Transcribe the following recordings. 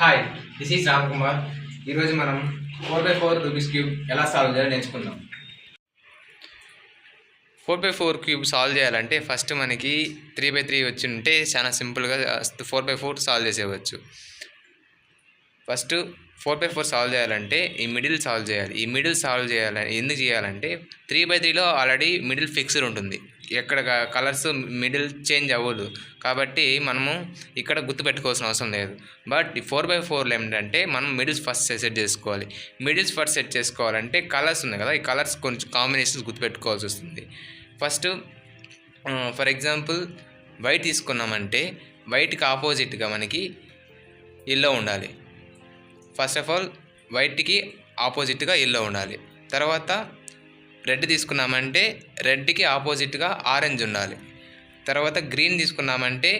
Hi, this is Ram Kumar. ఈరోజు మనం 4x4 Rubik's cube ఎలా సాల్వ్ చేయాలో నేర్చుకుందాం. 4x4 క్యూబ్ సాల్వ్ చేయాలంటే ఫస్ట్ మనకి 3x3 వచ్చి ఉంటే చాలా సింపుల్గా 4x4 solve చేసేవచ్చు. First 4x4 solve చేయాలంటే ఈ మిడిల్ సాల్వ్ చేయాలి. ఈ మిడిల్ సాల్వ్ చేయాలని ఎందుకు చేయాలంటే 3x3లో ఆల్రెడీ మిడిల్ ఫిక్స్డ్ ఉంటుంది. ఎక్కడ కలర్స్ మిడిల్ చేంజ్ అవ్వదు. కాబట్టి మనము ఇక్కడ గుర్తుపెట్టుకోవాల్సిన అవసరం లేదు. బట్ 4x4లో ఏంటంటే మనం మిడిల్స్ ఫస్ట్ సెట్ చేసుకోవాలి. మిడిల్స్ ఫస్ట్ సెట్ చేసుకోవాలంటే కలర్స్ ఉన్నాయి కదా, ఈ కలర్స్ కొంచెం కాంబినేషన్స్ గుర్తుపెట్టుకోవాల్సి వస్తుంది. ఫస్ట్ ఫర్ ఎగ్జాంపుల్ వైట్ తీసుకున్నామంటే వైట్కి ఆపోజిట్గా మనకి ఎల్లో ఉండాలి. ఫస్ట్ ఆఫ్ ఆల్ వైట్కి ఆపోజిట్గా ఎల్లో ఉండాలి. తర్వాత రెడ్ తీసుకున్నామంటే రెడ్కి ఆపోజిట్గా ఆరెంజ్ ఉండాలి. తర్వాత గ్రీన్ తీసుకున్నామంటే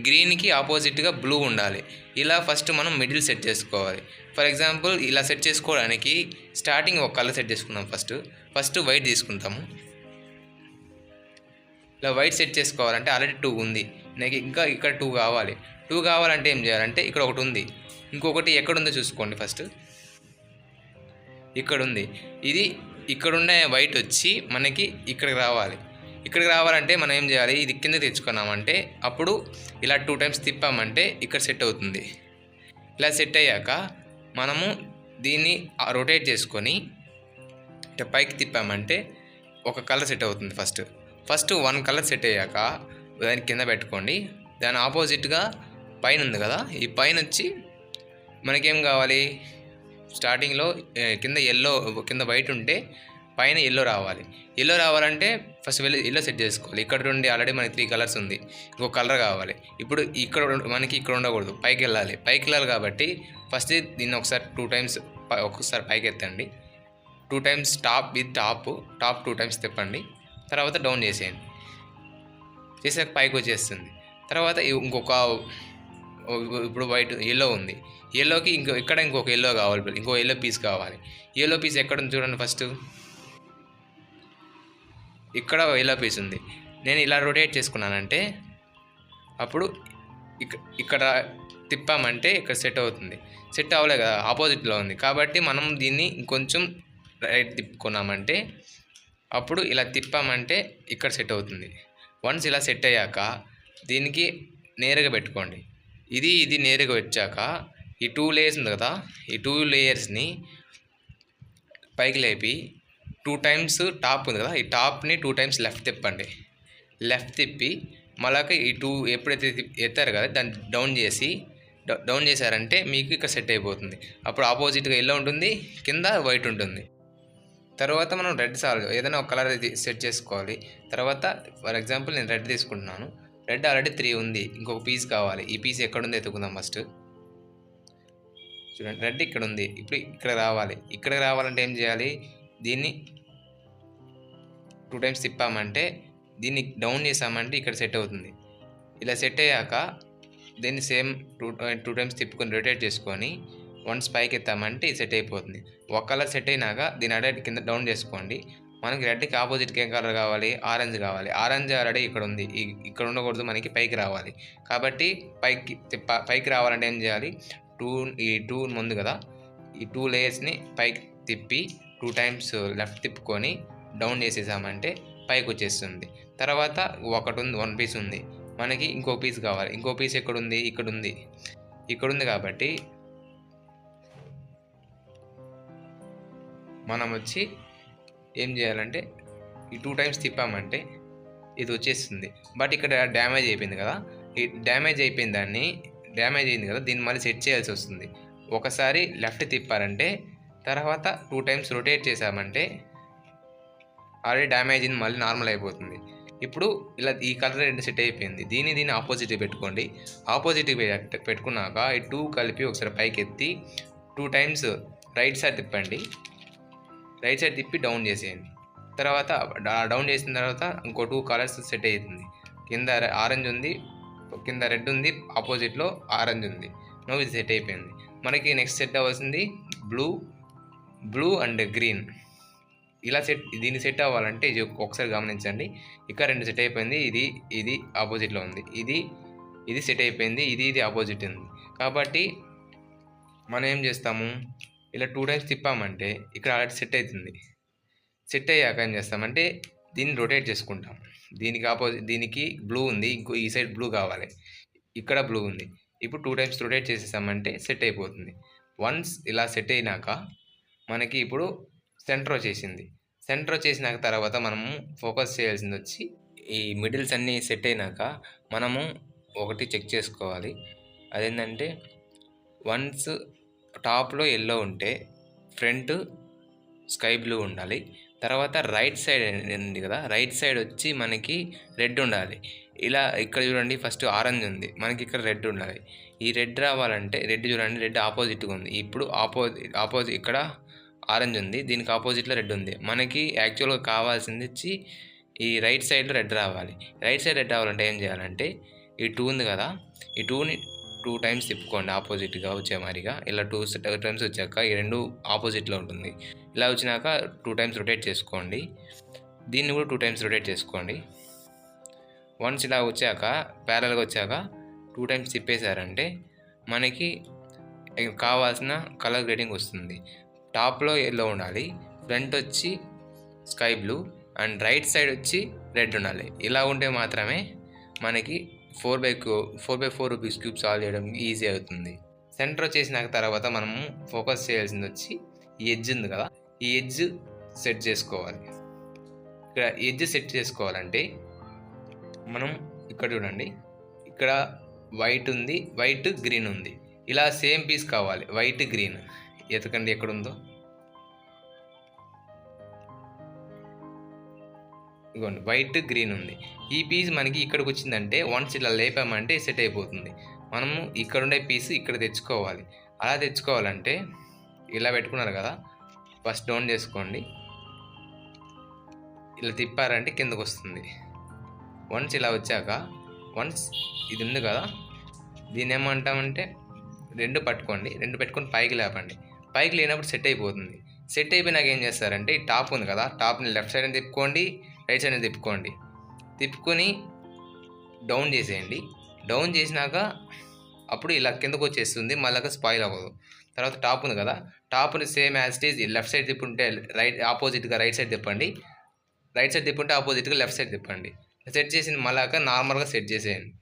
గ్రీన్కి ఆపోజిట్గా బ్లూ ఉండాలి. ఇలా ఫస్ట్ మనం మిడిల్ సెట్ చేసుకోవాలి. ఫర్ ఎగ్జాంపుల్ ఇలా సెట్ చేసుకోవడానికి స్టార్టింగ్ ఒక కలర్ సెట్ చేసుకుందాం. ఫస్ట్ వైట్ తీసుకుంటాము. ఇలా వైట్ సెట్ చేసుకోవాలంటే ఆల్రెడీ 2 ఉంది, నాకు ఇంకా ఇక్కడ 2 కావాలి. 2 కావాలంటే ఏం చేయాలంటే ఇక్కడ ఒకటి ఉంది, ఇంకొకటి ఎక్కడుందో చూసుకోండి. ఫస్ట్ ఇక్కడ ఉంది, ఇది ఇక్కడున్న వైట్ వచ్చి మనకి ఇక్కడికి రావాలి. ఇక్కడికి రావాలంటే మనం ఏం చేయాలి, ఇది కింద తెచ్చుకున్నామంటే అప్పుడు ఇలా 2 టైమ్స్ తిప్పామంటే ఇక్కడ సెట్ అవుతుంది. ఇలా సెట్ అయ్యాక మనము దీన్ని రొటేట్ చేసుకొని పైకి తిప్పామంటే ఒక కలర్ సెట్ అవుతుంది. ఫస్ట్ 1 కలర్ సెట్ అయ్యాక దాన్ని కింద పెట్టుకోండి. దాని ఆపోజిట్గా పైన ఉంది కదా, ఈ పైన వచ్చి మనకేం కావాలి, స్టార్టింగ్లో కింద వైట్ ఉంటే పైన ఎల్లో రావాలి. ఎల్లో రావాలంటే ఫస్ట్ వెళ్ళి ఎల్లో సెట్ చేసుకోవాలి. ఇక్కడ నుండి ఆల్రెడీ మనకి 3 కలర్స్ ఉంది, ఇంకో కలర్ కావాలి. ఇప్పుడు మనకి ఇక్కడ ఉండకూడదు, పైకి వెళ్ళాలి కాబట్టి ఫస్ట్ దీన్ని ఒకసారి 2 టైమ్స్ ఒక్కసారి పైకి ఎత్తండి. 2 టైమ్స్ టాప్ 2 టైమ్స్ తిప్పండి. తర్వాత డౌన్ చేసేయండి. చేసాక పైకి వచ్చేస్తుంది. తర్వాత ఇప్పుడు వైట్ ఎల్లో ఉంది, ఎల్లోకి ఇంకొక ఎల్లో కావాలి, ఇంకో ఎల్లో పీస్ కావాలి. ఎల్లో పీస్ ఎక్కడ ఉంది చూడండి. ఫస్ట్ ఇక్కడ ఎల్లో పీస్ ఉంది. నేను ఇలా రొటేట్ చేసుకున్నానంటే అప్పుడు ఇక్కడ తిప్పామంటే ఇక్కడ సెట్ అవుతుంది. సెట్ అవ్వలే కదా, ఆపోజిట్లో ఉంది. కాబట్టి మనం దీన్ని ఇంకొంచెం రైట్ తిప్పుకున్నామంటే అప్పుడు ఇలా తిప్పామంటే ఇక్కడ సెట్ అవుతుంది. వన్స్ ఇలా సెట్ అయ్యాక దీనికి నేరుగా పెట్టుకోండి. ఇది నేరుగా వచ్చాక ఈ 2 లేయర్స్ ఉంది కదా, ఈ 2 లేయర్స్ని పైకి లేపి 2 టైమ్స్ టాప్ ఉంది కదా, ఈ టాప్ని 2 టైమ్స్ లెఫ్ట్ తిప్పి మళ్ళీ ఈ 2 ఎప్పుడైతే ఎత్తారు కదా దాన్ని డౌన్ చేశారంటే మీకు ఇక్కడ సెట్ అయిపోతుంది. అప్పుడు ఆపోజిట్గా ఎల్లో ఉంటుంది, కింద వైట్ ఉంటుంది. తర్వాత మనం రెడ్ ఏదైనా ఒక కలర్ సెట్ చేసుకోవాలి. తర్వాత ఫర్ ఎగ్జాంపుల్ నేను రెడ్ తీసుకుంటున్నాను. రెడ్ ఆల్రెడీ 3 ఉంది, ఇంకొక పీస్ కావాలి. ఈ పీస్ ఎక్కడుందో ఎత్తుకుందాం. ఫస్ట్ చూడండి, రెడ్ ఇక్కడ ఉంది. ఇప్పుడు ఇక్కడికి రావాలంటే ఏం చేయాలి, దీన్ని 2 టైమ్స్ తిప్పామంటే దీన్ని డౌన్ చేసామంటే ఇక్కడ సెట్ అవుతుంది. ఇలా సెట్ అయ్యాక దీన్ని సేమ్ 2 టైమ్స్ తిప్పుకొని రొటేట్ చేసుకొని వన్స్ పైకి ఎత్తామంటే ఇది సెట్ అయిపోతుంది. ఒక కలర్ సెట్ అయినాక దీని ఆల్రెడీ కింద డౌన్ చేసుకోండి. మనకి రెడ్కి ఆపోజిట్కి ఏం కలర్ కావాలి, ఆరెంజ్ కావాలి. ఆరెంజ్ ఆల్రెడీ ఇక్కడ ఉంది, ఇక్కడ ఉండకూడదు, మనకి పైకి రావాలి. కాబట్టి పైకి రావాలంటే ఏం చేయాలి, ఈ 2 ముందు కదా, ఈ 2 లేయర్స్ని పైకి తిప్పి 2 టైమ్స్ లెఫ్ట్ తిప్పుకొని డౌన్ చేసేసామంటే పైకి వచ్చేస్తుంది. తర్వాత 1 పీస్ ఉంది, మనకి ఇంకో పీస్ కావాలి. ఇంకో పీస్ ఎక్కడుంది, ఇక్కడ ఉంది. కాబట్టి మనం వచ్చి ఏం చేయాలంటే ఈ 2 టైమ్స్ తిప్పామంటే ఇది వచ్చేస్తుంది. బట్ ఇక్కడ డ్యామేజ్ అయిపోయింది కదా, ఈ డ్యామేజ్ అయింది కదా, దీన్ని మళ్ళీ సెట్ చేయాల్సి వస్తుంది. ఒకసారి లెఫ్ట్ తిప్పారంటే తర్వాత 2 టైమ్స్ రొటేట్ చేసామంటే ఆల్రెడీ డ్యామేజ్ అయింది, మళ్ళీ నార్మల్ అయిపోతుంది. ఇప్పుడు ఇలా ఈ కలర్ 2 సెట్ అయిపోయింది. దీన్ని ఆపోజిట్గా పెట్టుకోండి. ఆపోజిట్గా పెట్టుకున్నాక ఈ 2 కలిపి ఒకసారి పైకి ఎత్తి 2 టైమ్స్ రైట్ సైడ్ తిప్పి డౌన్ చేసేయండి. తర్వాత డౌన్ చేసిన తర్వాత ఇంకో 2 కలర్స్ సెట్ అవుతుంది. కింద ఆరెంజ్ ఉంది, కింద రెడ్ ఉంది, ఆపోజిట్లో ఆరెంజ్ ఉంది. ఇది సెట్ అయిపోయింది. మనకి నెక్స్ట్ సెట్ అవ్వాల్సింది బ్లూ అండ్ గ్రీన్. ఇలా దీన్ని సెట్ అవ్వాలంటే ఇది ఒకసారి గమనించండి. ఇక్కడ 2 సెట్ అయిపోయింది, ఇది ఆపోజిట్లో ఉంది, ఇది సెట్ అయిపోయింది, ఇది ఆపోజిట్ ఉంది. కాబట్టి మనం ఏం చేస్తాము, ఇలా 2 టైమ్స్ తిప్పామంటే ఇక్కడ ఆల్రెడీ సెట్ అవుతుంది. సెట్ అయ్యాక ఏం చేస్తామంటే దీన్ని రొటేట్ చేసుకుంటాం. దీనికి బ్లూ ఉంది, ఇంకో ఈ సైడ్ బ్లూ కావాలి, ఇక్కడ బ్లూ ఉంది. ఇప్పుడు 2 టైమ్స్ రొటేట్ చేసేసామంటే సెట్ అయిపోతుంది. వన్స్ ఇలా సెట్ అయినాక మనకి ఇప్పుడు సెంటర్ వచ్చేసింది. సెంటర్ వచ్చేసినాక తర్వాత మనము ఫోకస్ చేయాల్సింది వచ్చి ఈ మిడిల్స్ అన్నీ సెట్ అయినాక మనము ఒకటి చెక్ చేసుకోవాలి. అదేంటంటే వన్స్ టాప్లో ఎల్లో ఉంటే ఫ్రంట్ స్కై బ్లూ ఉండాలి. తర్వాత రైట్ సైడ్ ఉంది కదా, రైట్ సైడ్ వచ్చి మనకి రెడ్ ఉండాలి. ఇలా ఇక్కడ చూడండి, ఫస్ట్ ఆరెంజ్ ఉంది, మనకి ఇక్కడ రెడ్ ఉండాలి. ఈ రెడ్ రావాలంటే రెడ్ చూడండి, రెడ్ ఆపోజిట్గా ఉంది. ఇప్పుడు ఆపోజిట్ ఇక్కడ ఆరెంజ్ ఉంది, దీనికి ఆపోజిట్లో రెడ్ ఉంది. మనకి యాక్చువల్గా కావాల్సింది వచ్చి ఈ రైట్ సైడ్లో రెడ్ రావాలి. రైట్ సైడ్ రెడ్ రావాలంటే ఏం చేయాలంటే ఈ 2 ఉంది కదా, ఈ 2ని 2 టైమ్స్ తిప్పుకోండి ఆపోజిట్గా వచ్చే మాదిరిగా. ఇలా 2 టైమ్స్ వచ్చాక ఈ 2 ఆపోజిట్లో ఉంటుంది. ఇలా వచ్చినాక 2 టైమ్స్ రొటేట్ చేసుకోండి. దీన్ని కూడా 2 టైమ్స్ రొటేట్ చేసుకోండి. వన్స్ ఇలా వచ్చాక ప్యారల్గా వచ్చాక 2 టైమ్స్ తిప్పేశారంటే మనకి కావాల్సిన కలర్ గ్రేడింగ్ వస్తుంది. టాప్లో ఎల్లో ఉండాలి, ఫ్రంట్ వచ్చి sky blue and right side వచ్చి రెడ్ ఉండాలి. ఇలా ఉంటే మాత్రమే మనకి 4x4 రూబిక్స్ క్యూబ్ సాల్వ్ చేయడం ఈజీ అవుతుంది. సెంటర్ వచ్చేసినాక తర్వాత మనము ఫోకస్ చేయాల్సింది వచ్చి ఈ ఎడ్జ్ ఉంది కదా, ఈ ఎడ్జ్ సెట్ చేసుకోవాలి. ఇక్కడ ఎడ్జ్ సెట్ చేసుకోవాలంటే మనం ఇక్కడ చూడండి, ఇక్కడ వైట్ ఉంది, వైట్ గ్రీన్ ఉంది. ఇలా సేమ్ పీస్ కావాలి, వైట్ గ్రీన్. ఎతకండి ఎక్కడుందో, ఇదిగోండి వైట్ గ్రీన్ ఉంది. ఈ పీస్ మనకి ఇక్కడికి వచ్చిందంటే వన్స్ ఇలా లేపామంటే సెట్ అయిపోతుంది. మనము ఇక్కడ ఉండే పీస్ ఇక్కడ తెచ్చుకోవాలి. అలా తెచ్చుకోవాలంటే ఇలా పెట్టుకున్నారు కదా, ఫస్ట్ డౌన్ చేసుకోండి, ఇలా తిప్పారంటే కిందకు వస్తుంది. వన్స్ ఇలా వచ్చాక వన్స్ ఇది ఉంది కదా, దీన్ని ఏమంటామంటే 2 పట్టుకోండి, 2 పెట్టుకొని పైకి లేపండి. పైకి లేనప్పుడు సెట్ అయిపోతుంది. సెట్ అయిపోయినాక ఏం చేస్తారంటే ఈ టాప్ ఉంది కదా, టాప్ని లెఫ్ట్ సైడ్ తిప్పుకోండి, రైట్ సైడ్ తిప్పుకోండి. తిప్పుకొని డౌన్ చేసేయండి. డౌన్ చేసినాక అప్పుడు ఇలా కిందకు వచ్చేస్తుంది, మళ్ళీ స్పాయిల్ అవ్వదు. తర్వాత టాప్ ఉంది కదా, టాప్ని same as it is left side తిప్పుంటే ఆపోజిట్గా రైట్ సైడ్ తిప్పండి, రైట్ సైడ్ తిప్పుంటే ఆపోజిట్గా లెఫ్ట్ సైడ్ తిప్పండి. సెట్ చేసిన మళ్ళాక నార్మల్గా సెట్ చేసేయండి.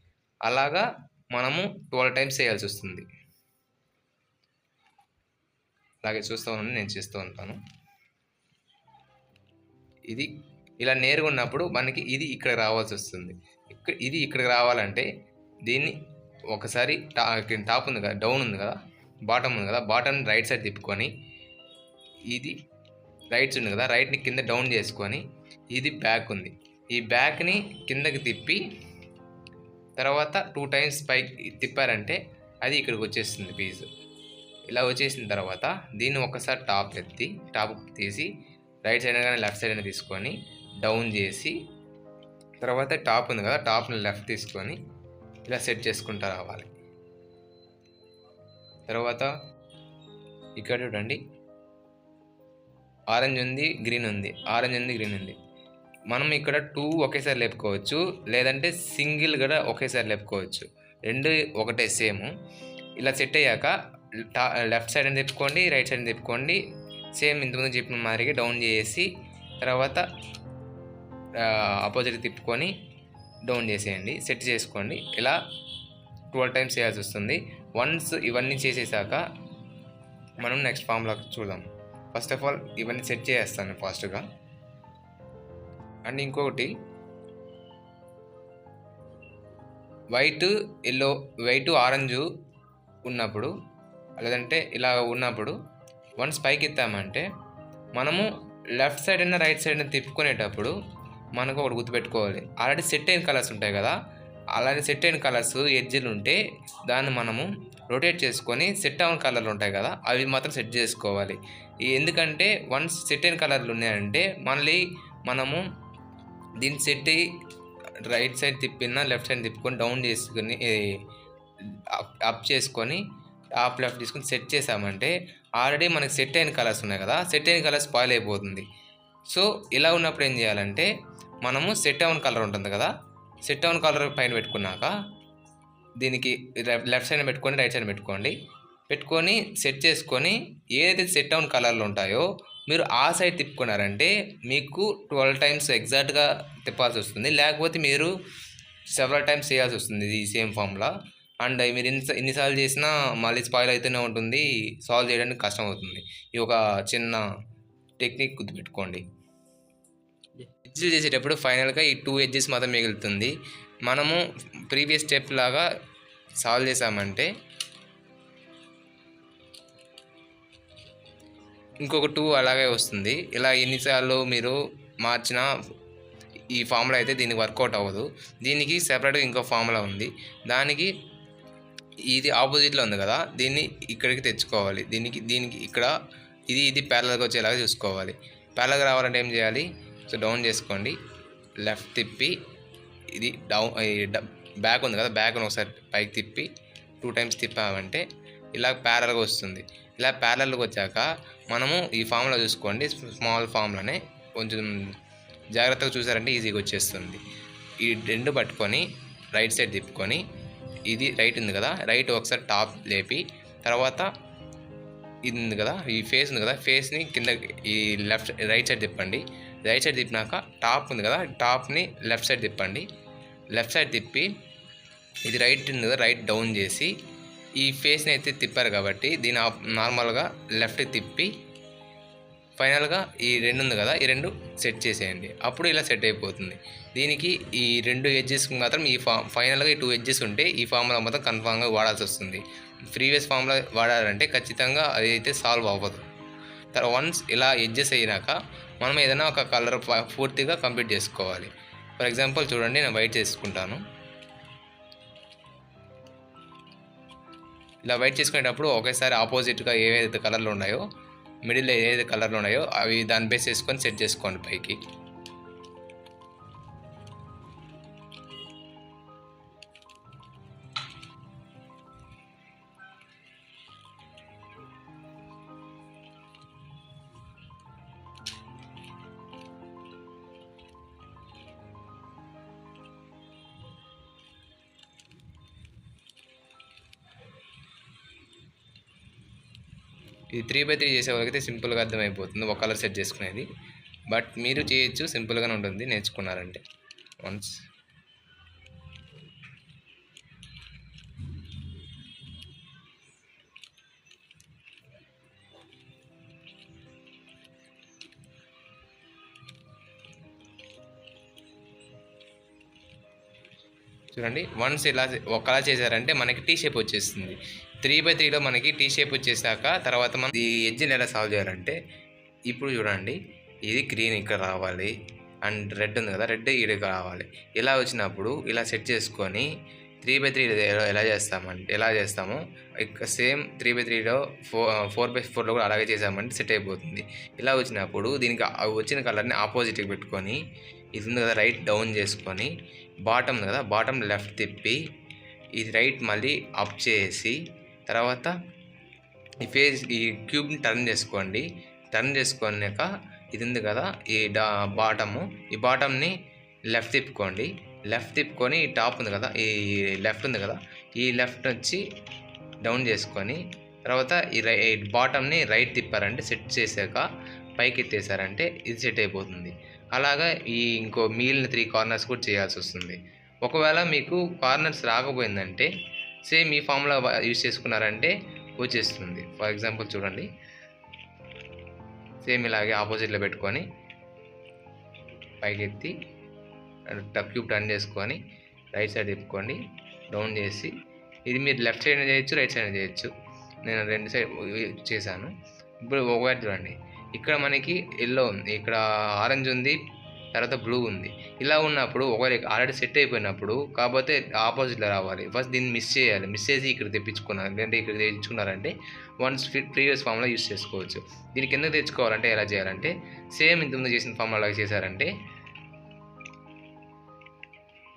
అలాగా మనము 12 టైమ్స్ చేయాల్సి వస్తుంది. అలాగే చూస్తూ ఉన్నాను, నేను చేస్తూ ఉంటాను. ఇది ఇలా నేరుగా ఉన్నప్పుడు మనకి ఇది ఇక్కడ రావాల్సి వస్తుంది. ఇది ఇక్కడికి రావాలంటే దీన్ని ఒకసారి టాప్ ఉంది కదా, డౌన్ ఉంది కదా, బాటమ్ ఉంది కదా, బాటమ్ని రైట్ సైడ్ తిప్పుకొని ఇది రైట్స్ ఉంది కదా, రైట్ని కింద డౌన్ చేసుకొని ఇది బ్యాక్ ఉంది, ఈ బ్యాక్ని కిందకి తిప్పి తర్వాత 2 టైమ్స్ పైకి తిప్పారంటే అది ఇక్కడికి వచ్చేస్తుంది పీస్. ఇలా వచ్చేసిన తర్వాత దీన్ని ఒకసారి టాప్ తీసి రైట్ సైడ్ కానీ లెఫ్ట్ సైడ్ అయినా తీసుకొని డౌన్ చేసి తర్వాత టాప్ ఉంది కదా, టాప్ని లెఫ్ట్ తీసుకొని ఇలా సెట్ చేసుకుంటూ రావాలి. తర్వాత ఇక్కడ చూడండి, ఆరెంజ్ ఉంది, గ్రీన్ ఉంది, ఆరెంజ్ ఉంది, గ్రీన్ ఉంది. మనం ఇక్కడ 2 ఒకేసారి లేపుకోవచ్చు, లేదంటే సింగిల్ కూడా ఒకేసారి లేపుకోవచ్చు. 2 ఒకటే సేమ్. ఇలా సెట్ అయ్యాక లెఫ్ట్ సైడ్ అని తిప్పుకోండి, రైట్ సైడ్ అని తిప్పుకోండి. సేమ్ ఇంతకుముందు చెప్పిన మాదిరిగా డౌన్ చేసి తర్వాత ఆపోజిట్ తిప్పుకొని డౌన్ చేసేయండి, సెట్ చేసుకోండి. ఇలా 12 టైమ్స్ చేయాల్సి వస్తుంది. వన్స్ ఇవన్నీ చేసేసాక మనం నెక్స్ట్ ఫామ్లో చూద్దాం. ఫస్ట్ ఆఫ్ ఆల్ ఇవన్నీ సెట్ చేసేస్తాను ఫాస్ట్గా. అండ్ ఇంకొకటి, వైట్ ఎల్లో, వైట్ ఆరెంజ్ ఉన్నప్పుడు లేదంటే ఇలా ఉన్నప్పుడు వన్స్ పైకి ఎత్తామంటే మనము లెఫ్ట్ సైడ్ అయినా రైట్ సైడ్ అయినా తిప్పుకునేటప్పుడు మనకు ఒకటి గుర్తుపెట్టుకోవాలి, ఆల్రెడీ సెట్ అయిన కలర్స్ ఉంటాయి కదా, అలానే సెట్ అయిన కలర్స్ ఎడ్జ్లు ఉంటే దాన్ని మనము రొటేట్ చేసుకొని సెట్ అయిన కలర్లు ఉంటాయి కదా అవి మాత్రం సెట్ చేసుకోవాలి. ఎందుకంటే వన్స్ సెట్ అయిన కలర్లు ఉన్నాయంటే మళ్ళీ మనము దీన్ని సెట్ అయ్యి రైట్ సైడ్ తిప్పినా లెఫ్ట్ సైడ్ తిప్పుకొని డౌన్ చేసుకొని అప్ చేసుకొని టాప్ లెఫ్ట్ తీసుకొని సెట్ చేసామంటే ఆల్రెడీ మనకి సెట్ అయిన కలర్స్ ఉన్నాయి కదా, సెట్ అయిన కలర్ స్పాయిల్ అయిపోతుంది. సో ఇలా ఉన్నప్పుడు ఏం చేయాలంటే మనము సెట్ అవున్ కలర్ ఉంటుంది కదా, సెట్ అవున్ కలర్ పైన పెట్టుకున్నాక దీనికి లెఫ్ట్ సైడ్ పెట్టుకోండి, రైట్ సైడ్ పెట్టుకోండి. పెట్టుకొని సెట్ చేసుకొని ఏదైతే సెట్ అవున్ కలర్లు ఉంటాయో మీరు ఆ సైడ్ తిప్పుకున్నారంటే మీకు 12 టైమ్స్ ఎగ్జాక్ట్గా తిప్పాల్సి వస్తుంది. లేకపోతే మీరు సెవెరల్ టైమ్స్ చేయాల్సి వస్తుంది ఈ సేమ్ ఫార్ములా. అండ్ మీరు ఎన్నిసార్లు చేసినా మళ్ళీ స్పాయిల్ అయితేనే ఉంటుంది, సాల్వ్ చేయడానికి కష్టం అవుతుంది. ఇది ఒక చిన్న టెక్నిక్ గుర్తుపెట్టుకోండి. ఎడ్జ్లు చేసేటప్పుడు ఫైనల్గా ఈ 2 ఎడ్జెస్ మాత్రం మిగులుతుంది. మనము ప్రీవియస్ స్టెప్ లాగా సాల్వ్ చేసామంటే ఇంకొక 2 అలాగే వస్తుంది. ఇలా ఎన్నిసార్లు మీరు మార్చినా ఈ ఫార్ములా అయితే దీనికి వర్కౌట్ అవ్వదు. దీనికి సెపరేట్గా ఇంకో ఫార్ములా ఉంది. దానికి ఇది ఆపోజిట్లో ఉంది కదా, దీన్ని ఇక్కడికి తెచ్చుకోవాలి. దీనికి ఇక్కడ ఇది ప్యారలల్గా వచ్చేలాగా చూసుకోవాలి. ప్యారలల్గా రావాలంటే ఏం చేయాలి? సో డౌన్ చేసుకోండి, లెఫ్ట్ తిప్పి ఇది బ్యాక్ ఉంది కదా, బ్యాక్ను ఒకసారి పైకి తిప్పి 2 టైమ్స్ తిప్పామంటే ఇలా ప్యారలల్గా వస్తుంది. ఇలా ప్యారలల్గా వచ్చాక మనము ఈ ఫార్ములా చూసుకోండి, స్మాల్ ఫార్ములానే కొంచెం జాగ్రత్తగా చూసారంటే ఈజీగా వచ్చేస్తుంది. ఈ 2 పట్టుకొని రైట్ సైడ్ తిప్పుకొని ఇది రైట్ ఉంది కదా, రైట్ ఒకసారి టాప్ లేపి తర్వాత ఇది ఉంది కదా, ఈ ఫేస్ ఉంది కదా, ఫేస్ని కింద ఈ రైట్ సైడ్ తిప్పండి. రైట్ సైడ్ తిప్పినాక టాప్ ఉంది కదా, టాప్ని లెఫ్ట్ సైడ్ తిప్పండి. లెఫ్ట్ సైడ్ తిప్పి ఇది రైట్ ఉంది కదా, రైట్ డౌన్ చేసి ఈ ఫేస్ని అయితే తిప్పారు కాబట్టి దీని నార్మల్గా లెఫ్ట్ తిప్పి ఫైనల్గా ఈ 2 ఉంది కదా, ఈ 2 సెట్ చేసేయండి. అప్పుడు ఇలా సెట్ అయిపోతుంది. దీనికి ఈ 2 ఎడ్జెస్కి మాత్రం ఫైనల్గా ఈ 2 ఎడ్జెస్ ఉంటే ఈ ఫార్ములా మాత్రం కన్ఫామ్గా వాడాల్సి వస్తుంది. ప్రీవియస్ ఫార్ములా వాడాలంటే ఖచ్చితంగా అది అయితే సాల్వ్ అవ్వదు. తర్వాత వన్స్ ఇలా ఎడ్జెస్ అయినాక మనం ఏదైనా ఒక కలర్ పూర్తిగా కంప్లీట్ చేసుకోవాలి. ఫర్ ఎగ్జాంపుల్ చూడండి, నేను వైట్ చేసుకుంటాను. ఇలా వైట్ చేసుకునేటప్పుడు ఒకేసారి ఆపోజిట్గా ఏవైతే కలర్లు ఉన్నాయో, మిడిల్లో ఏదైతే కలర్లు ఉన్నాయో అవి దాన్ని బేస్ చేసుకొని సెట్ చేసుకోండి పైకి. ఇది 3x3 చేసే వాళ్ళకైతే సింపుల్గా అర్థమైపోతుంది ఒక కలర్ సెట్ చేసుకునేది. బట్ మీరు చేయొచ్చు, సింపుల్గానే ఉంటుంది నేర్చుకున్నారంటే. వన్స్ చూడండి, వన్స్ ఇలా ఒక కలర్ చేశారంటే మనకి టీ షేప్ వచ్చేస్తుంది. 3x3లో మనకి టీ షేప్ వచ్చేసాక తర్వాత మనం ఈ ఎడ్జ్ని ఎలా సాల్వ్ చేయాలంటే, ఇప్పుడు చూడండి, ఇది గ్రీన్ ఇక్కడ రావాలి అండ్ రెడ్ ఉంది కదా, రెడ్ ఈడకి రావాలి. ఇలా వచ్చినప్పుడు ఇలా సెట్ చేసుకొని 3x3 ఎలా చేస్తామో సేమ్ 3x3లో 4x4లో కూడా అలాగే చేసామంటే సెట్ అయిపోతుంది. ఇలా వచ్చినప్పుడు దీనికి వచ్చిన కలర్ని ఆపోజిట్కి పెట్టుకొని ఇది ఉంది కదా, రైట్ డౌన్ చేసుకొని బాటమ్ ఉంది కదా, బాటమ్ లెఫ్ట్ తిప్పి ఇది రైట్ మళ్ళీ అప్ చేసి తర్వాత ఈ క్యూబ్ని టర్న్ చేసుకోండి. టర్న్ చేసుకున్నాక ఇది ఉంది కదా, ఈ ఈ బాటమ్ని లెఫ్ట్ తిప్పుకోండి. లెఫ్ట్ తిప్పుకొని ఈ టాప్ ఉంది కదా, ఈ లెఫ్ట్ ఉంది కదా, ఈ లెఫ్ట్ వచ్చి డౌన్ చేసుకొని తర్వాత ఈ బాటమ్ని రైట్ తిప్పారంటే సెట్ చేశాక పైకి ఎత్తేసారంటే ఇది సెట్ అయిపోతుంది. అలాగా ఇంకో మిగిలిన 3 కార్నర్స్ కూడా చేయాల్సి వస్తుంది. ఒకవేళ మీకు కార్నర్స్ రాకపోయిందంటే సేమ్ ఈ ఫార్ములా యూజ్ చేసుకున్నారంటే వచ్చేస్తుంది. ఫర్ ఎగ్జాంపుల్ చూడండి, సేమ్ ఇలాగే ఆపోజిట్లో పెట్టుకొని పైకి ఎత్తి క్యూబ్ టర్న్ చేసుకొని రైట్ సైడ్ తిప్పుకోండి, డౌన్ చేసి ఇది మీరు లెఫ్ట్ సైడ్ చేయొచ్చు, రైట్ సైడ్ చేయొచ్చు. నేను 2 సైడ్ చేశాను. ఇప్పుడు ఒకవేళ చూడండి, ఇక్కడ మనకి ఎల్లో ఉంది, ఇక్కడ ఆరెంజ్ ఉంది, తర్వాత బ్లూ ఉంది. ఇలా ఉన్నప్పుడు ఒకవేళ ఆల్రెడీ సెట్ అయిపోయినప్పుడు కాకపోతే ఆపోజిట్లో రావాలి. ఫస్ట్ దీన్ని మిస్ చేయాలి. మిస్ చేసి ఇక్కడ తెప్పించుకున్నారు, లేదంటే ఇక్కడ తెచ్చుకున్నారంటే వన్స్ ప్రీవియస్ ఫార్ములా యూస్ చేసుకోవచ్చు. దీనికి ఎందుకు తెచ్చుకోవాలంటే ఎలా చేయాలంటే సేమ్ ఇంతకుముందు చేసిన ఫార్ములా లాగా చేశారంటే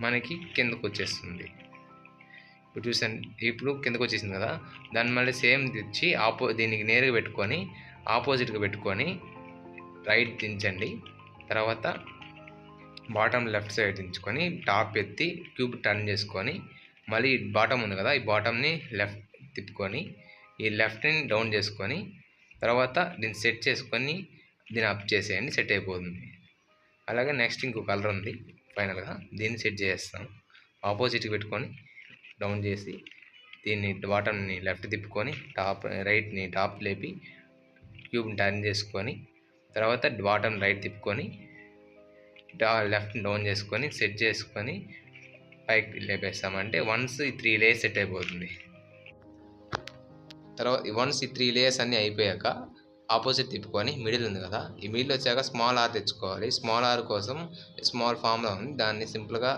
మనకి కిందకు వచ్చేస్తుంది. ఇప్పుడు చూసాను, ఇప్పుడు కిందకు వచ్చేసింది కదా, దాన్ని మళ్ళీ సేమ్ తెచ్చి దీనికి నేరుగా పెట్టుకొని ఆపోజిట్గా పెట్టుకొని రైట్ దించండి. తర్వాత బాటమ్ లెఫ్ట్ సైడ్ దించుకొని టాప్ ఎత్తి క్యూబ్ టర్న్ చేసుకొని మళ్ళీ బాటమ్ ఉంది కదా, ఈ బాటమ్ని లెఫ్ట్ తిప్పుకొని ఈ లెఫ్ట్ని డౌన్ చేసుకొని తర్వాత దీన్ని సెట్ చేసుకొని దీన్ని అప్ చేసేయండి, సెట్ అయిపోతుంది. అలాగే నెక్స్ట్ ఇంకో కలర్ ఉంది, ఫైనల్గా దీన్ని సెట్ చేస్తాం. ఆపోజిట్కి పెట్టుకొని డౌన్ చేసి దీన్ని బాటమ్ని లెఫ్ట్ తిప్పుకొని రైట్ని టాప్ లేపి క్యూబ్ని టర్న్ చేసుకొని తర్వాత బాటమ్ రైట్ తిప్పుకొని లెఫ్ట్ని డౌన్ చేసుకొని సెట్ చేసుకొని పైకి లేపేస్తామంటే వన్స్ ఈ 3 లేయర్స్ సెట్ అయిపోతుంది. తర్వాత వన్స్ ఈ 3 లేయర్స్ అన్నీ అయిపోయాక ఆపోజిట్ తిప్పుకొని మిడిల్ ఉంది కదా, ఈ మిడిల్ వచ్చాక స్మాల్ ఆర్ తెచ్చుకోవాలి. స్మాల్ ఆర్ కోసం స్మాల్ ఫామ్లో ఉంది, దాన్ని సింపుల్గా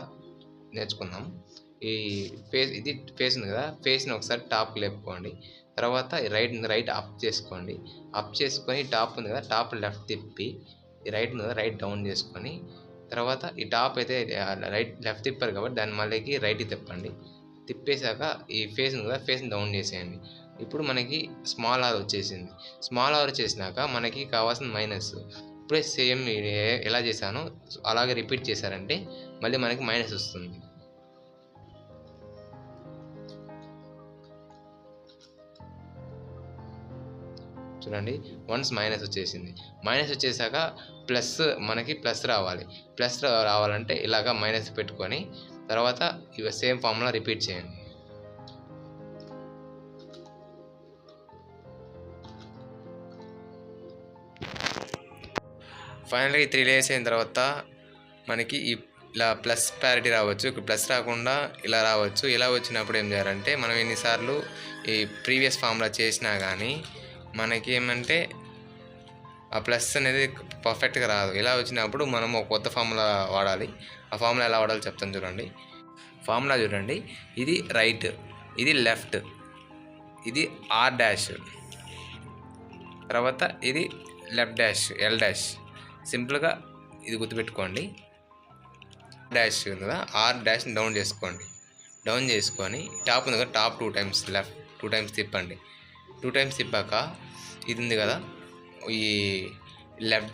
నేర్చుకుందాం. ఈ ఇది ఫేస్ ఉంది కదా, ఫేస్ని ఒకసారి టాప్ లేపుకోండి. తర్వాత రైట్ అప్ చేసుకోండి. అప్ చేసుకొని టాప్ ఉంది కదా, టాప్ లెఫ్ట్ తిప్పి ఈ రైట్ ఉంది కదా, రైట్ డౌన్ చేసుకొని తర్వాత ఈ టాప్ అయితే రైట్ లెఫ్ట్ తిప్పారు కాబట్టి దాన్ని మళ్ళీ రైట్కి తిప్పండి. తిప్పేశాక ఈ ఫేస్ ఉంది కదా, ఫేస్ని డౌన్ చేసేయండి. ఇప్పుడు మనకి స్మాల్ ఆర్ వచ్చేసింది. స్మాల్ ఆర్ వచ్చేసినాక మనకి కావాల్సిన మైనస్ ఇప్పుడే సేమ్ ఎలా చేశానో అలాగే రిపీట్ చేశారంటే మళ్ళీ మనకి మైనస్ వస్తుంది. చూడండి, వన్స్ మైనస్ వచ్చేసింది. మైనస్ వచ్చేసాక ప్లస్ మనకి ప్లస్ రావాలి. ప్లస్ రావాలంటే ఇలాగా మైనస్ పెట్టుకొని తర్వాత ఇవి సేమ్ ఫార్ములా రిపీట్ చేయండి. ఫైనల్గా ఈ 3 లేయర్స్ అయిన తర్వాత మనకి ఇలా ప్లస్ ప్యారిటీ రావచ్చు. ఇక్కడ ప్లస్ రాకుండా ఇలా రావచ్చు. ఇలా వచ్చినప్పుడు ఏం చేయాలంటే మనం ఎన్నిసార్లు ఈ ప్రీవియస్ ఫార్ములా చేసినా కానీ మనకి ఏమంటే ఆ ప్లస్ అనేది పర్ఫెక్ట్గా రాదు. ఇలా వచ్చినప్పుడు మనం ఒక కొత్త ఫార్ములా వాడాలి. ఆ ఫార్ములా ఎలా వాడాలో చెప్తాను చూడండి. ఫార్ములా చూడండి, ఇది రైట్, ఇది లెఫ్ట్, ఇది ఆర్ డాష్, తర్వాత ఇది లెఫ్ట్ డాష్ ఎల్ డాష్. సింపుల్గా ఇది గుర్తుపెట్టుకోండి. డాష్ ఉంది కదా, ఆర్ డాష్ని డౌన్ చేసుకోండి. డౌన్ చేసుకొని టాప్ ఉంది కదా, టాప్ 2 టైమ్స్ లెఫ్ట్ 2 టైమ్స్ తిప్పండి. 2 టైమ్స్ తిప్పాక ఇది ఉంది కదా, ఈ లెఫ్ట్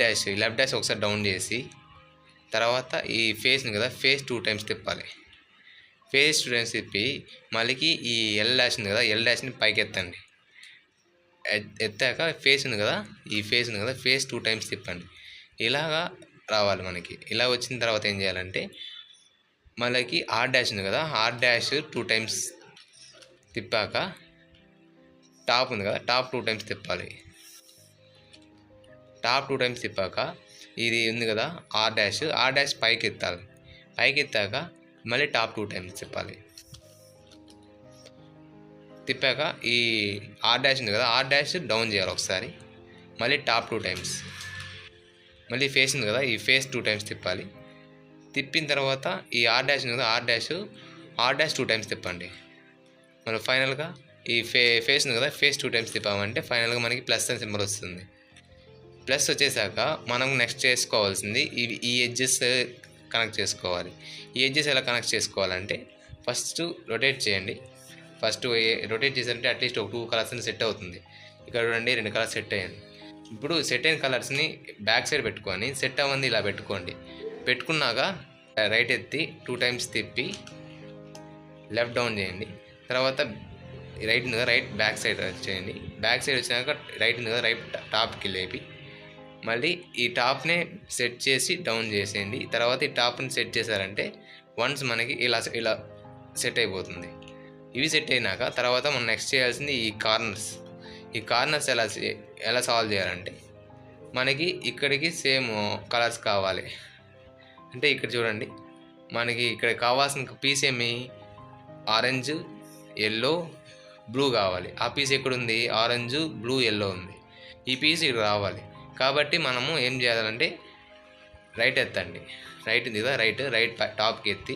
డాష్ ఒకసారి డౌన్ చేసి తర్వాత ఈ ఫేస్ ఉంది కదా, ఫేస్ 2 టైమ్స్ తిప్పాలి. ఫేస్ 2 టైమ్స్ తిప్పి మళ్ళీ ఈ ఎల్ డాష్ ఉంది కదా, ఎల్ డాష్ని పైకి ఎత్తండి. ఎత్తాక ఫేస్ ఉంది కదా, ఈ ఫేస్ ఉంది కదా, ఫేస్ 2 టైమ్స్ తిప్పండి. ఇలాగా రావాలి మనకి. ఇలా వచ్చిన తర్వాత ఏం చేయాలంటే మళ్ళీ ఆర్ డాష్ ఉంది కదా, ఆర్ డాష్ 2 టైమ్స్ తిప్పాక టాప్ ఉంది కదా, టాప్ 2 టైమ్స్ తిప్పాలి. టాప్ 2 టైమ్స్ తిప్పాక ఇది ఉంది కదా ఆర్ డాష్ పైకి ఎత్తాలి. పైకి ఎత్తాక మళ్ళీ టాప్ 2 టైమ్స్ తిప్పాలి. తిప్పాక ఈ ఆర్ డాష్ ఉంది కదా, ఆర్ డాష్ డౌన్ చేయాలి ఒకసారి, మళ్ళీ టాప్ 2 టైమ్స్. మళ్ళీ ఫేస్ ఉంది కదా, ఈ ఫేస్ 2 టైమ్స్ తిప్పాలి. తిప్పిన తర్వాత ఈ ఆర్ డాష్ ఉంది కదా, ఆర్ డాష్ 2 టైమ్స్ తిప్పండి. మళ్ళీ ఫైనల్గా ఈ ఫేస్ ఉంది కదా, ఫేస్ 2 టైమ్స్ తిప్పామంటే ఫైనల్గా మనకి ప్లస్ అని సింబల్ వస్తుంది. ప్లస్ వచ్చేసాక మనం నెక్స్ట్ చేసుకోవాల్సింది ఈ ఎడ్జెస్ కనెక్ట్ చేసుకోవాలి. ఈ ఎడ్జెస్ ఎలా కనెక్ట్ చేసుకోవాలంటే ఫస్ట్ రొటేట్ చేయండి. ఫస్ట్ రొటేట్ చేసారంటే అట్లీస్ట్ ఒక 2 కలర్స్ సెట్ అవుతుంది. ఇక్కడ చూడండి 2 కలర్స్ సెట్ అయ్యాయి. ఇప్పుడు సెట్ అయిన కలర్స్ని బ్యాక్ సైడ్ పెట్టుకొని సెట్ అవ్వండి ఇలా పెట్టుకోండి. పెట్టుకున్నాక రైట్ ఎత్తి 2 టైమ్స్ తిప్పి లెఫ్ట్ డౌన్ చేయండి. తర్వాత రైట్ ఉంది కదా, రైట్ బ్యాక్ సైడ్ చేయండి. బ్యాక్ సైడ్ వచ్చినాక రైట్ ఉంది కదా, రైట్ టాప్కి లేపి మళ్ళీ ఈ టాప్ని సెట్ చేసి డౌన్ చేసేయండి. తర్వాత ఈ టాప్ని సెట్ చేశారంటే వన్స్ మనకి ఇలా సెట్ అయిపోతుంది. ఇవి సెట్ అయినాక తర్వాత మనం నెక్స్ట్ చేయాల్సింది ఈ కార్నర్స్ ఎలా సాల్వ్ చేయాలంటే మనకి ఇక్కడికి సేమ్ కలర్స్ కావాలి. అంటే ఇక్కడ చూడండి, మనకి ఇక్కడ కావాల్సిన పీస్ ఏమి ఆరెంజ్, ఎల్లో, బ్లూ కావాలి. ఆ పీస్ ఎక్కడుంది? ఆరెంజ్, బ్లూ, ఎల్లో ఉంది. ఈ పీస్ ఇక్కడ రావాలి. కాబట్టి మనము ఏం చేయాలంటే రైట్ ఎత్తండి. రైట్ ఉంది కదా, రైట్ టాప్కి ఎత్తి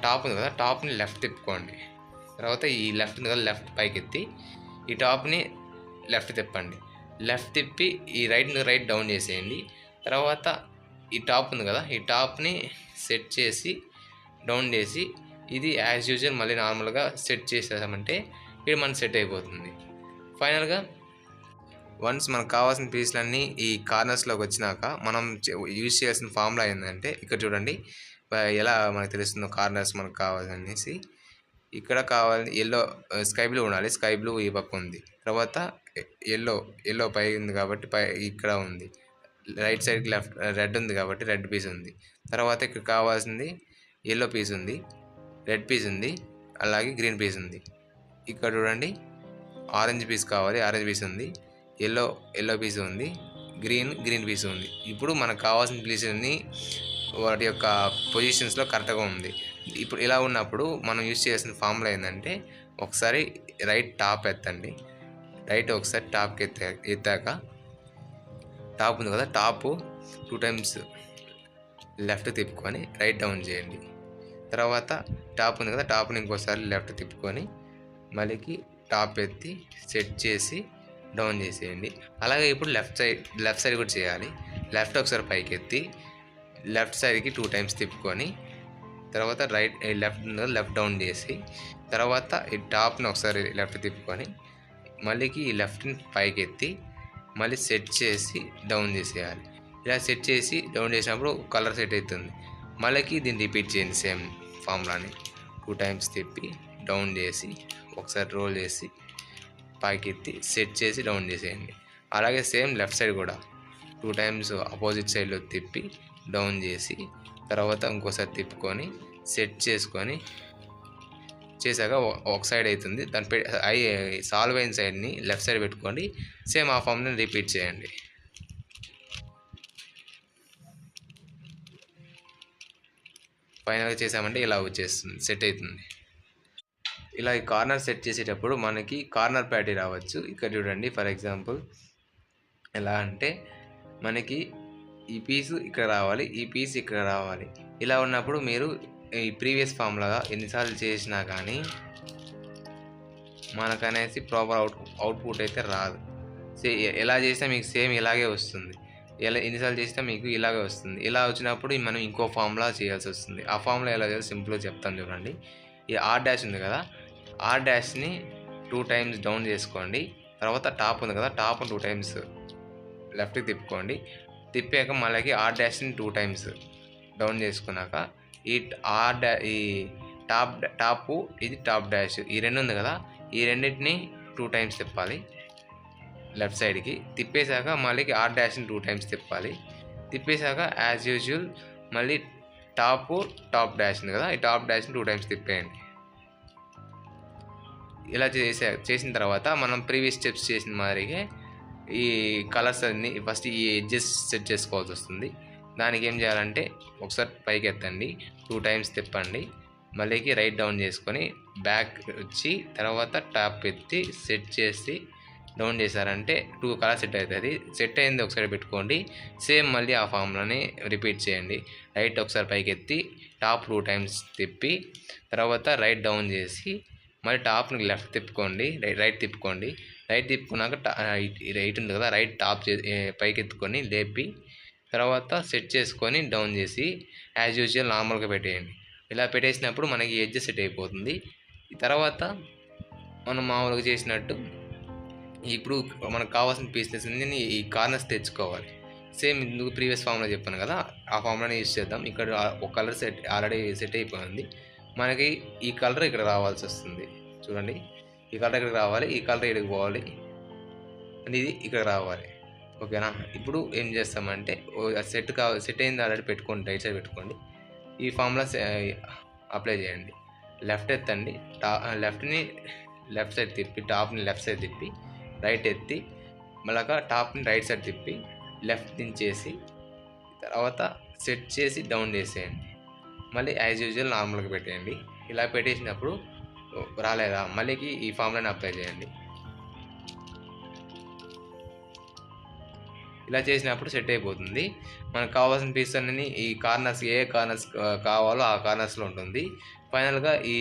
టాప్ ఉంది కదా, టాప్ని లెఫ్ట్ తిప్పుకోండి. తర్వాత ఈ లెఫ్ట్ ఉంది కదా, లెఫ్ట్ పైకి ఎత్తి ఈ టాప్ని లెఫ్ట్ తిప్పండి. లెఫ్ట్ తిప్పి ఈ రైట్ డౌన్ చేసేయండి. తర్వాత ఈ టాప్ ఉంది కదా, ఈ టాప్ని సెట్ చేసి డౌన్ చేసి ఇది యాజ్ యూజువల్ మళ్ళీ నార్మల్గా సెట్ చేసామంటే ఇది మనకు సెట్ అయిపోతుంది. ఫైనల్గా వన్స్ మనకు కావాల్సిన పీస్లన్నీ ఈ కార్నర్స్లోకి వచ్చినాక మనం యూజ్ చేయాల్సిన ఫార్ములా ఏంటంటే ఇక్కడ చూడండి ఎలా మనకు తెలుస్తుందో కార్నర్స్ మనకు కావాలనేసి ఇక్కడ కావాలి స్కై బ్లూ ఉండాలి. స్కై బ్లూ ఈ పక్క ఉంది. తర్వాత ఎల్లో పై ఉంది కాబట్టి పై ఇక్కడ ఉంది. రైట్ సైడ్కి రెడ్ ఉంది కాబట్టి రెడ్ పీస్ ఉంది. తర్వాత ఇక్కడ కావాల్సింది ఎల్లో పీస్ ఉంది, రెడ్ పీస్ ఉంది, అలాగే గ్రీన్ పీస్ ఉంది. ఇక్కడ చూడండి ఆరెంజ్ పీస్ కావాలి, ఆరెంజ్ పీస్ ఉంది, ఎల్లో పీస్ ఉంది, గ్రీన్ పీస్ ఉంది. ఇప్పుడు మనకు కావాల్సిన పీసెస్ని వాటి యొక్క పొజిషన్స్లో కరెక్ట్గా ఉంది. ఇప్పుడు ఇలా ఉన్నప్పుడు మనం యూజ్ చేయాల్సిన ఫార్ములా ఏంటంటే ఒకసారి రైట్ టాప్ ఎత్తండి. ఒకసారి టాప్కి ఎత్తాక టాప్ ఉంది కదా, టాప్ 2 టైమ్స్ లెఫ్ట్ తిప్పుకొని రైట్ డౌన్ చేయండి. తర్వాత టాప్ ఉంది కదా, టాప్ని ఇంకోసారి లెఫ్ట్ తిప్పుకొని మళ్ళీ టాప్ ఎత్తి సెట్ చేసి డౌన్ చేసేయండి. అలాగే ఇప్పుడు లెఫ్ట్ సైడ్ కూడా చేయాలి. లెఫ్ట్ ఒకసారి పైకి ఎత్తి లెఫ్ట్ సైడ్కి 2 టైమ్స్ తిప్పుకొని తర్వాత లెఫ్ట్ డౌన్ చేసి తర్వాత ఈ టాప్ని ఒకసారి లెఫ్ట్ తిప్పుకొని మళ్ళీ ఈ లెఫ్ట్ని పైకి ఎత్తి మళ్ళీ సెట్ చేసి డౌన్ చేసేయాలి. ఇలా సెట్ చేసి డౌన్ చేసినప్పుడు కలర్ సెట్ అవుతుంది. మళ్ళీ దీన్ని రిపీట్ చేయండి. సేమ్ ఫార్ములాని 2 టైమ్స్ తిప్పి డౌన్ చేసి ఒకసారి రోల్ చేసి పైకి ఎత్తి సెట్ చేసి డౌన్ చేసేయండి. అలాగే సేమ్ లెఫ్ట్ సైడ్ కూడా 2 టైమ్స్ ఆపోజిట్ సైడ్లో తిప్పి డౌన్ చేసి తర్వాత ఇంకోసారి తిప్పుకొని సెట్ చేసుకొని చేశాక ఒక సైడ్ అవుతుంది. సాల్వ్ అయిన సైడ్ని లెఫ్ట్ సైడ్ పెట్టుకోండి. సేమ్ ఆ ఫామ్ని రిపీట్ చేయండి. ఫైనల్గా చేసామంటే ఇలా వచ్చేస్తుంది, సెట్ అవుతుంది. ఇలా ఈ కార్నర్ సెట్ చేసేటప్పుడు మనకి కార్నర్ ప్యాటీ రావచ్చు. ఇక్కడ చూడండి, ఫర్ ఎగ్జాంపుల్ ఎలా అంటే మనకి ఈ పీసు ఇక్కడ రావాలి, ఈ పీస్ ఇక్కడ రావాలి. ఇలా ఉన్నప్పుడు మీరు ఈ ప్రీవియస్ ఫామ్లాగా ఎన్నిసార్లు చేసినా కానీ మనకనేసి ప్రాపర్ అవుట్పుట్ అయితే రాదు. ఎలా చేసినా మీకు సేమ్ ఇలాగే వస్తుంది. ఎన్నిసార్లు చేసినా మీకు ఇలాగే వస్తుంది. ఇలా వచ్చినప్పుడు మనం ఇంకో ఫామ్లా చేయాల్సి వస్తుంది. ఆ ఫామ్లా ఎలా చేయాలి సింపుల్గా చెప్తాను చూడండి. ఈ ఆర్ డాష్ ఉంది కదా, ఆర్ డాష్ని 2 టైమ్స్ డౌన్ చేసుకోండి. తర్వాత టాప్ ఉంది కదా, టాప్ 2 టైమ్స్ లెఫ్ట్కి తిప్పుకోండి. తిప్పాక మళ్ళీ ఆర్ డాష్ని 2 టైమ్స్ డౌన్ చేసుకున్నాక ఈ టాప్ ఇది టాప్ డాష్ ఈ రెండు ఉంది కదా, ఈ రెండింటిని 2 టైమ్స్ తిప్పాలి లెఫ్ట్ సైడ్కి. తిప్పేశాక మళ్ళీ ఆర్ డాష్ని 2 టైమ్స్ తిప్పాలి. తిప్పేశాక యాజ్ యూజువల్ మళ్ళీ టాప్ డాష్ ఉంది కదా, ఈ టాప్ డాష్ని 2 టైమ్స్ తిప్పేయండి. ఇలా చేసిన తర్వాత మనం ప్రీవియస్ స్టెప్స్ చేసిన మాదిరిగా ఈ కలర్స్ అన్ని ఫస్ట్ ఈ ఎడ్జెస్ సెట్ చేసుకోవాల్సి వస్తుంది. దానికి ఏం చేయాలంటే ఒకసారి పైకి ఎత్తండి, 2 టైమ్స్ తిప్పండి, మళ్ళీ రైట్ డౌన్ చేసుకొని బ్యాక్ వచ్చి తర్వాత టాప్ ఎత్తి సెట్ చేసి డౌన్ చేశారంటే 2 కలర్ సెట్ అవుతుంది. సెట్ అయింది ఒకసారి పెట్టుకోండి. సేమ్ మళ్ళీ ఆ ఫామ్లోనే రిపీట్ చేయండి. రైట్ ఒకసారి పైకి ఎత్తి టాప్ 2 టైమ్స్ తిప్పి తర్వాత రైట్ డౌన్ చేసి మళ్ళీ టాప్ని లెఫ్ట్ తిప్పుకోండి, రైట్ తిప్పుకోండి. రైట్ తిప్పుకున్నాక రైట్ ఉంది కదా, రైట్ టాప్ పైకి ఎత్తుకొని లేపి తర్వాత సెట్ చేసుకొని డౌన్ చేసి యాజ్ యూజువల్ నార్మల్గా పెట్టేయండి. ఇలా పెట్టేసినప్పుడు మనకి ఎడ్జ్ సెట్ అయిపోతుంది. తర్వాత మనం మామూలుగా చేసినట్టు ఇప్పుడు మనకు కావాల్సిన పీసెస్ అన్ని ఈ కార్నర్స్ తెచ్చుకోవాలి. సేమ్ ఇందుకు ప్రీవియస్ ఫామ్లో చెప్పాను కదా, ఆ ఫామ్లోనే యూజ్ చేద్దాం. ఇక్కడ ఒక కలర్ ఆల్రెడీ సెట్ అయిపోయింది. మనకి ఈ కలర్ ఇక్కడ రావాల్సి వస్తుంది. చూడండి, ఈ కలర్ ఇక్కడికి రావాలి, ఈ కలర్ ఇక్కడికి పోవాలి, అండ్ ఇది ఇక్కడ రావాలి. ఓకేనా? ఇప్పుడు ఏం చేస్తామంటే సెట్ అయింది ఆల్రెడీ పెట్టుకోండి, రైట్ సైడ్ పెట్టుకోండి. ఈ ఫార్ములా అప్లై చేయండి. లెఫ్ట్ ఎత్తండి, లెఫ్ట్ని లెఫ్ట్ సైడ్ తిప్పి టాప్ని లెఫ్ట్ సైడ్ తిప్పి రైట్ ఎత్తి మళ్ళీ టాప్ని రైట్ సైడ్ తిప్పి లెఫ్ట్ దించేసి తర్వాత సెట్ చేసి డౌన్ చేసేయండి. మళ్ళీ యాజ్ యూజువల్ నార్మల్గా పెట్టేయండి. ఇలా పెట్టేసినప్పుడు రాలేదా మళ్ళీ ఈ ఫామ్లను అప్లై చేయండి. ఇలా చేసినప్పుడు సెట్ అయిపోతుంది. మనకు కావాల్సిన పీస్ అన్నీ ఈ కార్నర్స్ ఏ కార్నర్స్ కావాలో ఆ కార్నర్స్లో ఉంటుంది. ఫైనల్గా ఈ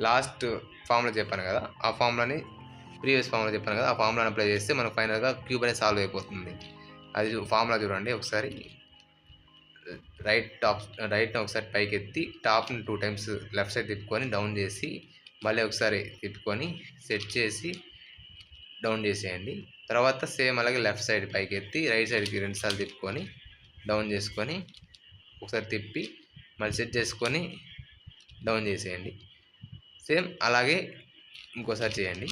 లాస్ట్ ఫామ్లో చెప్పాను కదా, ఆ ఫామ్లని ప్రీవియస్ ఫామ్లో చెప్పాను కదా, ఆ ఫామ్లను అప్లై చేస్తే మనకు ఫైనల్గా క్యూబ్ అనేది సాల్వ్ అయిపోతుంది. అది ఫామ్లా చూడండి. ఒకసారి రైట్ని ఒకసారి పైకి ఎత్తి టాప్ని 2 టైమ్స్ లెఫ్ట్ సైడ్ తిప్పుకొని డౌన్ చేసి మళ్ళీ ఒకసారి తిప్పుకొని సెట్ చేసి డౌన్ చేసేయండి. తర్వాత సేమ్ అలాగే లెఫ్ట్ సైడ్ పైకి ఎత్తి రైట్ సైడ్కి 2 సార్లు తిప్పుకొని డౌన్ చేసుకొని ఒకసారి తిప్పి మళ్ళీ సెట్ చేసుకొని డౌన్ చేసేయండి. సేమ్ అలాగే ఇంకోసారి చేయండి.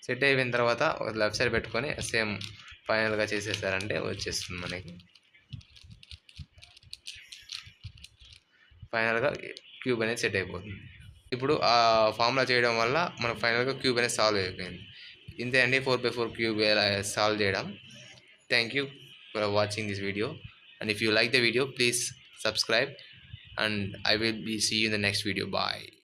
సెట్ అయిపోయిన తర్వాత లెఫ్ట్ సైడ్ పెట్టుకొని సేమ్ ఫైనల్గా చేసేసారంటే వచ్చేస్తుంది మనకి. ఫైనల్గా క్యూబ్ అనేది సెట్ అయిపోతుంది. ఇప్పుడు ఆ ఫార్ములా చేయడం వల్ల మనకు ఫైనల్గా క్యూబ్ అనేది సాల్వ్ అయిపోయింది. ఇంతే అండి 4x4 క్యూబ్ ఎలా సాల్వ్ చేయడం. Thank you for watching this video, and if you like the video please subscribe, and I will be see you in the next video. Bye.